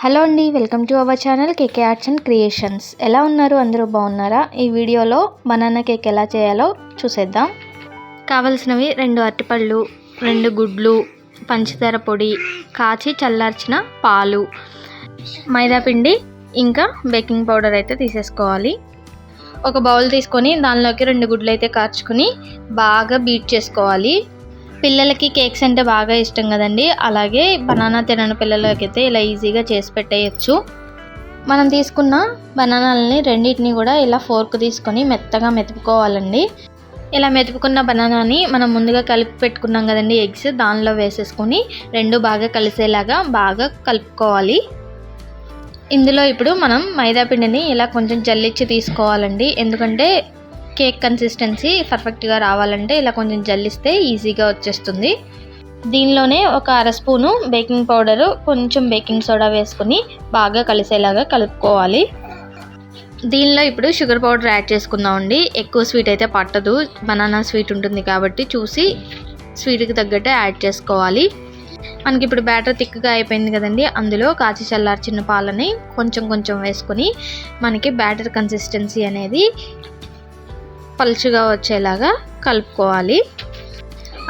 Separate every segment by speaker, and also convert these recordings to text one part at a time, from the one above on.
Speaker 1: Hello అండి, welcome to our channel KK arts and creations. ఎలా ఉన్నారు? అందరూ బాగున్నారా? ఈ వీడియోలో బనానా కేక్ ఎలా చేయాలో చూసేద్దాం. కావలసినవి 2 అరటిపళ్ళు, 2 గుడ్లు, పంచదార పొడి, కాచి చల్లార్చిన పాలు, మైదా పిండి, ఇంకా బేకింగ్ పౌడర్ అయితే తీసేసుకోవాలి. ఒక బౌల్ తీసుకొని దానిలోకి 2 గుడ్లు అయితే కార్చుకొని బాగా బీట్ చేసుకోవాలి. పిల్లలకి కేక్స్ అంటే బాగా ఇష్టం కదండి, అలాగే బనానా తినని పిల్లలకైతే ఇలా ఈజీగా చేసి పెట్టేయచ్చు. మనం తీసుకున్న బనానాలని రెండింటిని కూడా ఇలా ఫోర్క్ తీసుకొని మెత్తగా మెతుపుకోవాలండి. ఇలా మెతుపుకున్న బనానాని మనం ముందుగా కలిపి పెట్టుకున్నాం కదండి ఎగ్స్, దానిలో వేసేసుకొని 2 బాగా కలిసేలాగా బాగా కలుపుకోవాలి. ఇందులో ఇప్పుడు మనం మైదా పిండిని ఇలా కొంచెం జల్లించి తీసుకోవాలండి, ఎందుకంటే కేక్ కన్సిస్టెన్సీ పర్ఫెక్ట్గా రావాలంటే ఇలా కొంచెం జల్లిస్తే ఈజీగా వచ్చేస్తుంది. దీనిలోనే ఒక అర స్పూను బేకింగ్ పౌడరు, కొంచెం బేకింగ్ సోడా వేసుకొని బాగా కలిసేలాగా కలుపుకోవాలి. దీనిలో ఇప్పుడు షుగర్ పౌడర్ యాడ్ చేసుకుందామండి. ఎక్కువ స్వీట్ అయితే పట్టదు, బనానా స్వీట్ ఉంటుంది కాబట్టి చూసి స్వీట్కి తగ్గట్టే యాడ్ చేసుకోవాలి. మనకి ఇప్పుడు బ్యాటర్ థిక్గా అయిపోయింది కదండి, అందులో కాచి చల్లార్చిన పాలని కొంచెం కొంచెం వేసుకొని మనకి బ్యాటర్ కన్సిస్టెన్సీ అనేది పలుచుగా వచ్చేలాగా కలుపుకోవాలి.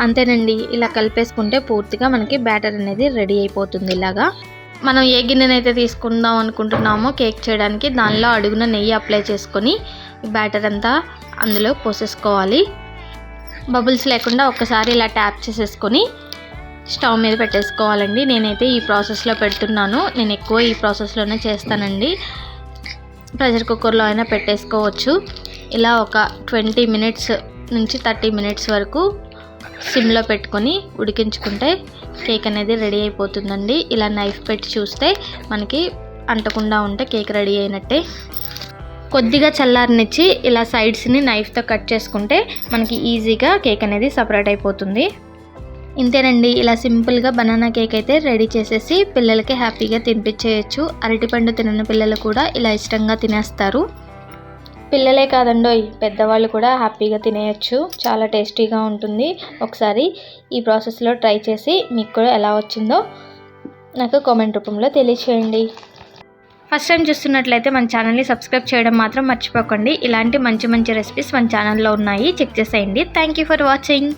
Speaker 1: అంతేనండి, ఇలా కలిపేసుకుంటే పూర్తిగా మనకి బ్యాటర్ అనేది రెడీ అయిపోతుంది. ఇలాగా మనం ఏ గిన్నెనైతే తీసుకుందాం అనుకుంటున్నామో కేక్ చేయడానికి, దానిలో అడుగున నెయ్యి అప్లై చేసుకొని బ్యాటర్ అంతా అందులో పోసేసుకోవాలి. బబుల్స్ లేకుండా ఒక్కసారి ఇలా ట్యాప్ చేసేసుకొని స్టవ్ మీద పెట్టేసుకోవాలండి. నేనైతే ఈ ప్రాసెస్లో పెడుతున్నాను, నేను ఎక్కువ ఈ ప్రాసెస్లోనే చేస్తానండి. ప్రెషర్ కుక్కర్లో అయినా పెట్టేసుకోవచ్చు. ఇలా ఒక 20 మినిట్స్ నుంచి 30 మినిట్స్ వరకు సిమ్లో పెట్టుకొని ఉడికించుకుంటే కేక్ అనేది రెడీ అయిపోతుందండి. ఇలా నైఫ్ పెట్టి చూస్తే మనకి అంటకుండా ఉంటే కేక్ రెడీ అయినట్టే. కొద్దిగా చల్లారనిచ్చి ఇలా సైడ్స్ని నైఫ్తో కట్ చేసుకుంటే మనకి ఈజీగా కేక్ అనేది సపరేట్ అయిపోతుంది. ఇంతేనండి, ఇలా సింపుల్గా బనానా కేక్ అయితే రెడీ చేసేసి పిల్లలకి హ్యాపీగా తినిపించేయచ్చు. అరటిపండు తినని పిల్లలు కూడా ఇలా ఇష్టంగా తినేస్తారు. పిల్లలే కాదండోయ్, పెద్దవాళ్ళు కూడా హ్యాపీగా తినేయచ్చు. చాలా టేస్టీగా ఉంటుంది. ఒకసారి ఈ ప్రాసెస్లో ట్రై చేసి మీకు కూడా ఎలా వచ్చిందో నాకు కామెంట్ రూపంలో తెలియచేయండి. ఫస్ట్ టైం చూస్తున్నట్లయితే మన ఛానల్ని సబ్స్క్రైబ్ చేయడం మాత్రం మర్చిపోకండి. ఇలాంటి మంచి మంచి రెసిపీస్ మన ఛానల్లో ఉన్నాయి, చెక్ చేసేయండి. Thank you for watching.